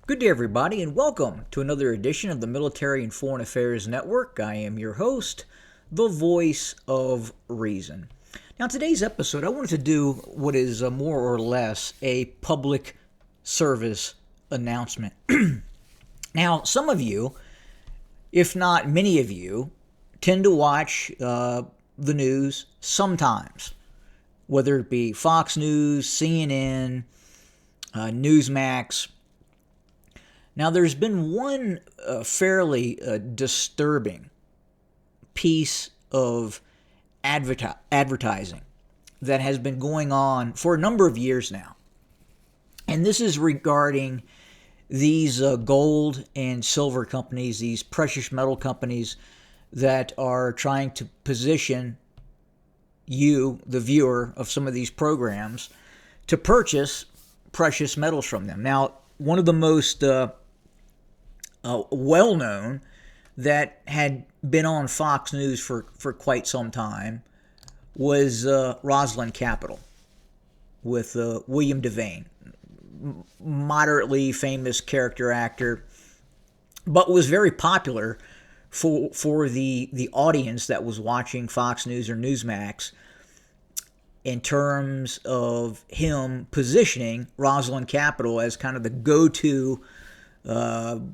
Good day, everybody, and welcome to another edition of the Military and Foreign Affairs Network. I am your host, the voice of reason. Now, today's episode, I wanted to do what is more or less a public service announcement. Now, some of you, if not many of you, tend to watch the news sometimes, whether it be Fox News, CNN, Newsmax. Now, there's been one fairly disturbing piece of advertising that has been going on for a number of years now. And this is regarding these gold and silver companies, these precious metal companies that are trying to position you, the viewer of some of these programs, to purchase precious metals from them. Now, one of the most well-known that had been on Fox News for quite some time was Rosland Capital with William Devane, moderately famous character actor, but was very popular for the audience that was watching Fox News or Newsmax in terms of him positioning Rosland Capital as kind of the go-to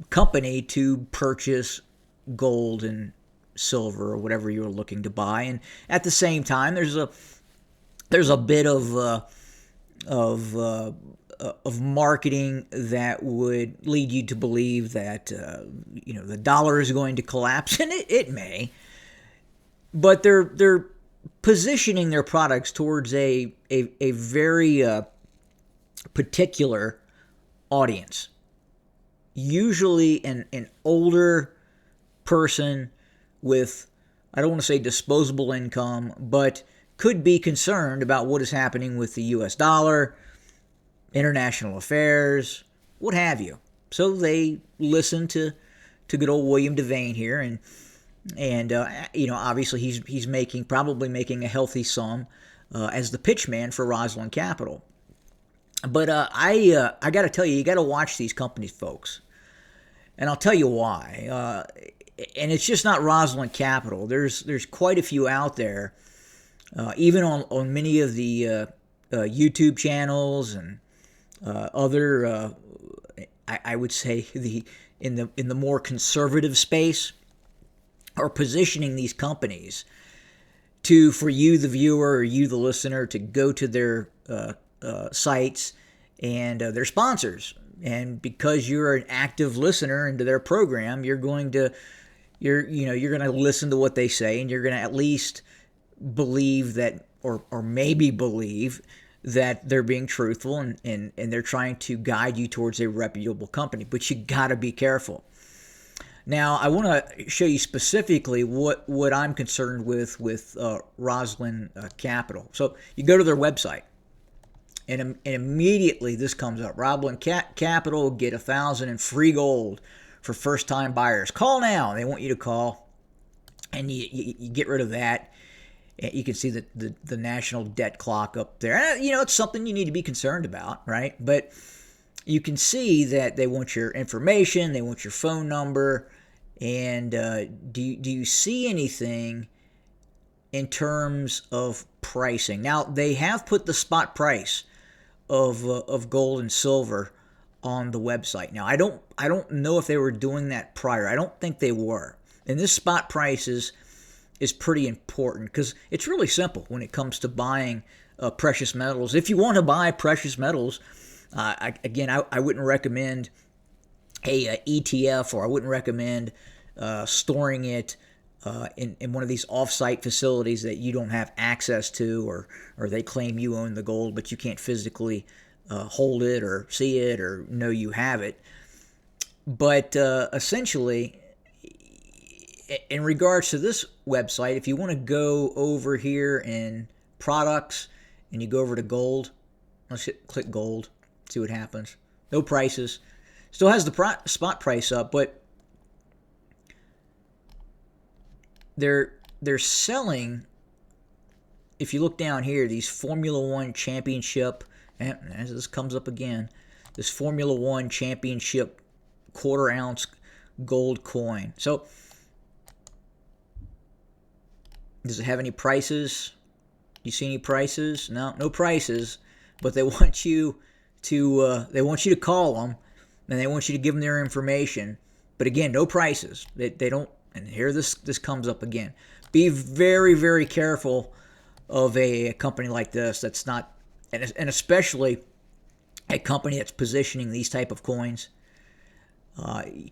company to purchase gold and silver or whatever you're looking to buy. And at the same time, there's a bit of marketing that would lead you to believe that the dollar is going to collapse, and it may. But they're positioning their products towards a very particular audience. Usually an older person with, I don't want to say disposable income, but could be concerned about what is happening with the U.S. dollar, international affairs, what have you. So they listen to good old William Devane here, and obviously he's probably making a healthy sum as the pitchman for Rosland Capital. But I got to tell you, you got to watch these companies, folks. And I'll tell you why. And it's just not Rosland Capital. There's quite a few out there, even on many of the YouTube channels and other. I would say in the more conservative space, are positioning these companies for you, the viewer, or you, the listener, to go to their sites and their sponsors. And because you're an active listener into their program, you're going to listen to what they say, and you're going to at least believe that, or maybe believe that they're being truthful and they're trying to guide you towards a reputable company. But you got to be careful. Now, I want to show you specifically what I'm concerned with Rosland Capital. So you go to their website. And immediately this comes up. Rosland Capital, get 1,000 in free gold for first-time buyers. Call now. They want you to call, and you get rid of that. You can see the national debt clock up there. It's something you need to be concerned about, right? But you can see that they want your information, they want your phone number, and do you see anything in terms of pricing? Now, they have put the spot price of gold and silver on the website. Now, I don't know if they were doing that prior. I don't think they were. And this spot price is pretty important because it's really simple when it comes to buying precious metals. If you want to buy precious metals, I wouldn't recommend a ETF, or I wouldn't recommend storing it in one of these off-site facilities that you don't have access to, or they claim you own the gold, but you can't physically hold it or see it or know you have it. But essentially, in regards to this website, if you want to go over here in products and you go over to gold, let's click gold, see what happens. No prices. Still has the spot price up, but they're selling, if you look down here, these Formula One Championship, and as this comes up again, this Formula One championship quarter ounce gold coin. So does it have any prices? You see any prices? No prices. But they want you to call them, and they want you to give them their information. But again, no prices. They don't. And here this comes up again. Be very, very careful of a company like this that's not, and especially a company that's positioning these type of coins.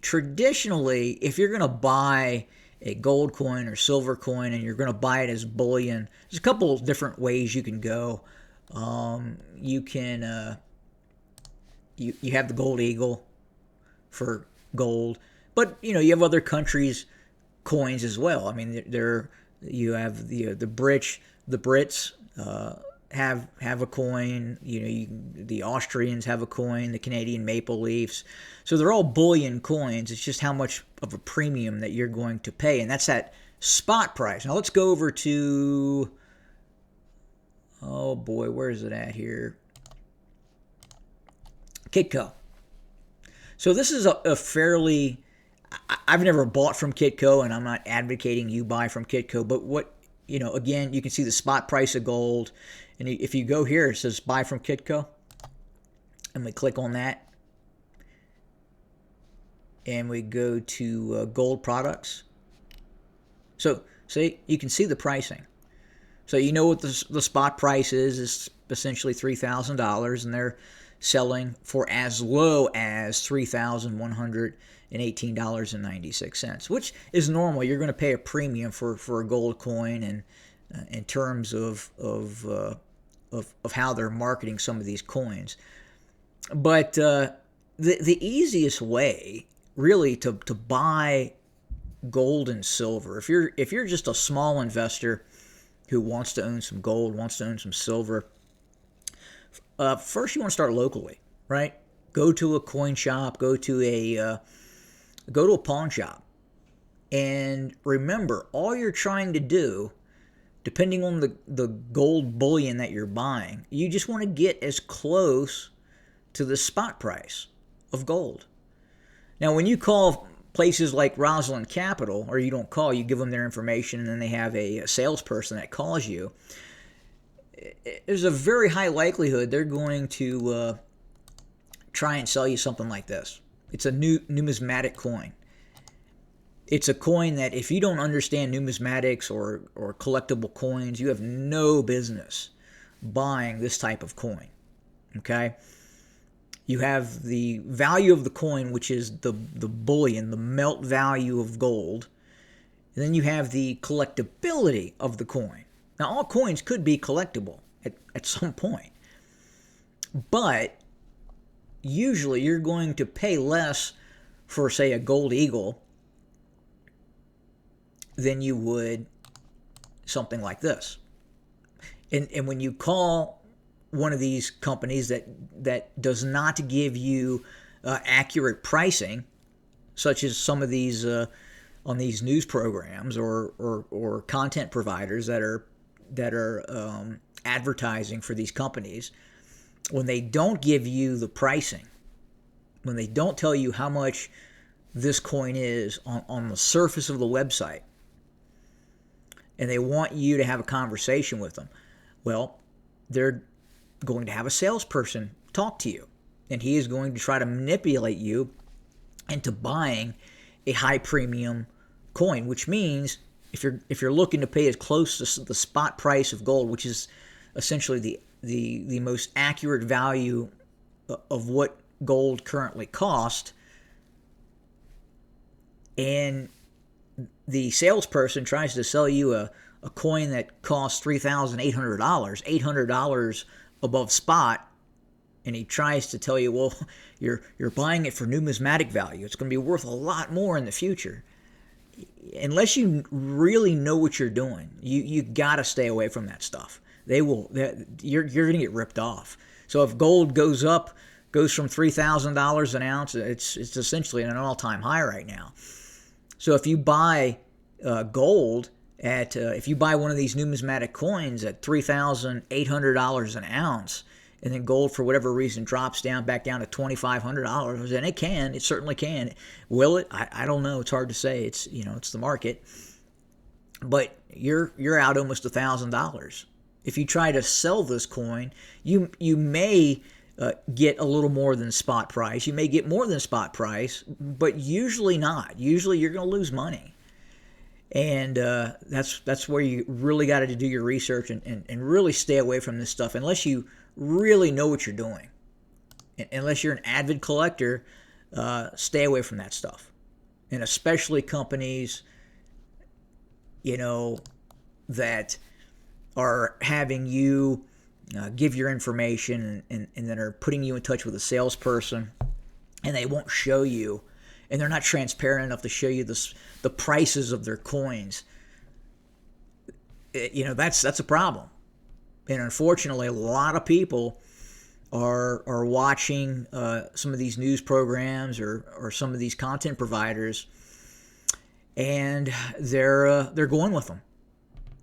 Traditionally, if you're going to buy a gold coin or silver coin and you're going to buy it as bullion, there's a couple of different ways you can go. You can you have the gold eagle for gold, but you have other countries' coins as well. I mean, you have the Brits have a coin. The Austrians have a coin. The Canadian Maple Leafs. So they're all bullion coins. It's just how much of a premium that you're going to pay, and that's that spot price. Now let's go over to, oh boy, where is it at here? Kitco. So this is a fairly, I've never bought from Kitco, and I'm not advocating you buy from Kitco, but what, again, you can see the spot price of gold. And if you go here, it says buy from Kitco. And we click on that. And we go to gold products. So, see, you can see the pricing. So you know what the spot price is. It's essentially $3,000, and they're selling for as low as $3,118.96, which is normal. You're going to pay a premium for a gold coin, and in terms of how they're marketing some of these coins. But the easiest way really to buy gold and silver, if you're just a small investor who wants to own some gold, wants to own some silver, first you want to start locally, right? Go to a coin shop, go to a pawn shop, and remember, all you're trying to do, depending on the gold bullion that you're buying, you just want to get as close to the spot price of gold. Now, when you call places like Rosland Capital, or you don't call, you give them their information, and then they have a salesperson that calls you, there's a very high likelihood they're going to try and sell you something like this. It's a new numismatic coin. It's a coin that if you don't understand numismatics or collectible coins, you have no business buying this type of coin. Okay? You have the value of the coin, which is the bullion, the melt value of gold. And then you have the collectability of the coin. Now, all coins could be collectible at some point. But usually you're going to pay less for, say, a gold eagle than you would something like this. And when you call one of these companies that does not give you accurate pricing, such as some of these on these news programs or content providers that are advertising for these companies, when they don't give you the pricing, when they don't tell you how much this coin is on the surface of the website, and they want you to have a conversation with them, well, they're going to have a salesperson talk to you, and he is going to try to manipulate you into buying a high premium coin, which means if you're looking to pay as close to the spot price of gold, which is essentially the most accurate value of what gold currently costs, and the salesperson tries to sell you a coin that costs $3,800, $800 above spot, and he tries to tell you, well, you're buying it for numismatic value. It's going to be worth a lot more in the future. Unless you really know what you're doing, you got to stay away from that stuff. You're going to get ripped off. So if gold goes from $3,000 an ounce, it's essentially at an all-time high right now. So if you buy gold if you buy one of these numismatic coins at $3,800 an ounce, and then gold for whatever reason drops back down to $2,500, and it certainly can. Will it? I don't know. It's hard to say. It's it's the market, but you're out almost $1,000. If you try to sell this coin, you may get a little more than spot price. You may get more than spot price, but usually not. Usually you're going to lose money. And that's where you really got to do your research and really stay away from this stuff unless you really know what you're doing. Unless you're an avid collector, stay away from that stuff. And especially companies, that are having you give your information and then are putting you in touch with a salesperson, and they won't show you, and they're not transparent enough to show you the prices of their coins. That's a problem. And unfortunately, a lot of people are watching some of these news programs or some of these content providers, and they're going with them.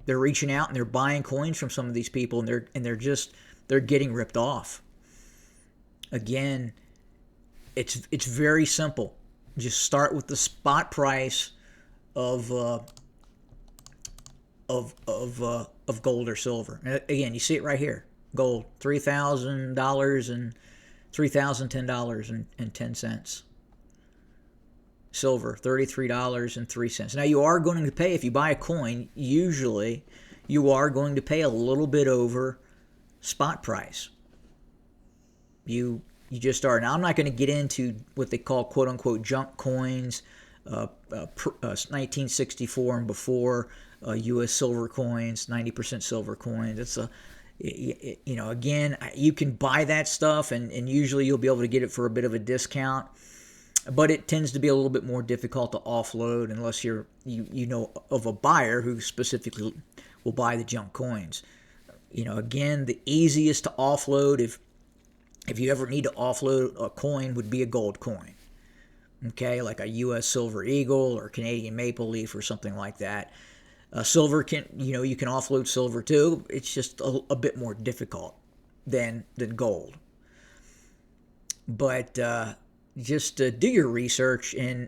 They're reaching out and they're buying coins from some of these people, and they're getting ripped off. Again, it's very simple. Just start with the spot price of gold or silver. And again, you see it right here. Gold, $3,000 and $3,010.10. Silver, $33.03. Now, you are going to pay, if you buy a coin, usually you are going to pay a little bit over spot price. You just are. Now, I'm not going to get into what they call quote-unquote junk coins, 1964 and before, U.S. silver coins, 90% silver coins. It's again, you can buy that stuff, and usually you'll be able to get it for a bit of a discount. But it tends to be a little bit more difficult to offload unless you know of a buyer who specifically will buy the junk coins. Again, the easiest to offload, if you ever need to offload a coin, would be a gold coin. Okay, like a U.S. Silver Eagle or Canadian Maple Leaf or something like that. Silver you can offload silver too. It's just a bit more difficult than gold. But just do your research, and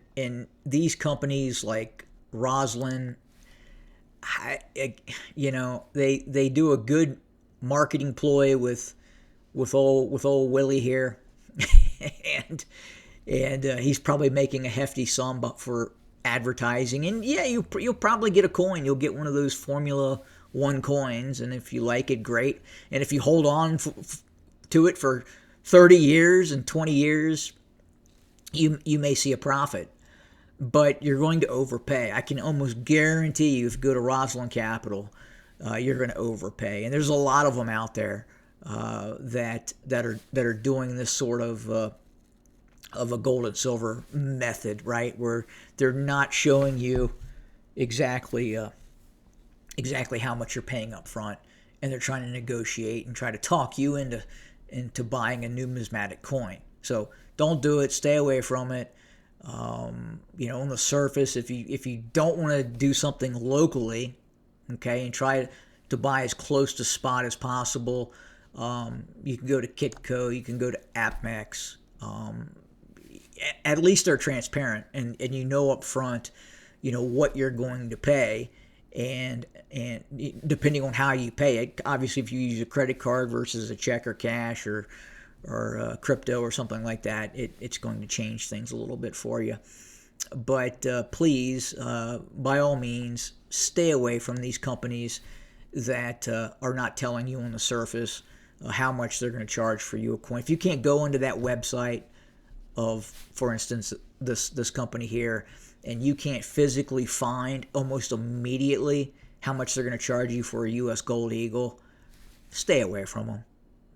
these companies like Rosland, they do a good marketing ploy with old Willie here, and he's probably making a hefty sum for advertising. And yeah, you'll probably get a coin. You'll get one of those Formula One coins, and if you like it, great. And if you hold on to it for 30 years and 20 years, you may see a profit, but you're going to overpay. I can almost guarantee you, if you go to Rosland Capital, you're going to overpay. And there's a lot of them out there that are doing this sort of a gold and silver method, right? Where they're not showing you exactly how much you're paying up front, and they're trying to negotiate and try to talk you into buying a numismatic coin. So don't do it. Stay away from it. On the surface, if you don't want to do something locally, okay, and try to buy as close to spot as possible, you can go to Kitco, you can go to AppMex. At least they're transparent, and you know up front, what you're going to pay, and depending on how you pay it. Obviously, if you use a credit card versus a check or cash or crypto or something like that, it's going to change things a little bit for you. But please, by all means, stay away from these companies that are not telling you on the surface how much they're going to charge for you a coin. If you can't go into that website of, for instance, this company here, and you can't physically find almost immediately how much they're going to charge you for a U.S. Gold Eagle, stay away from them.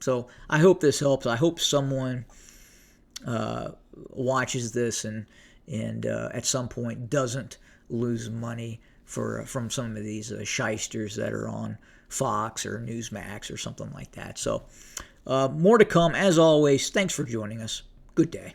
So I hope this helps. I hope someone watches this and at some point doesn't lose money from some of these shysters that are on Fox or Newsmax or something like that. So more to come. As always, thanks for joining us. Good day.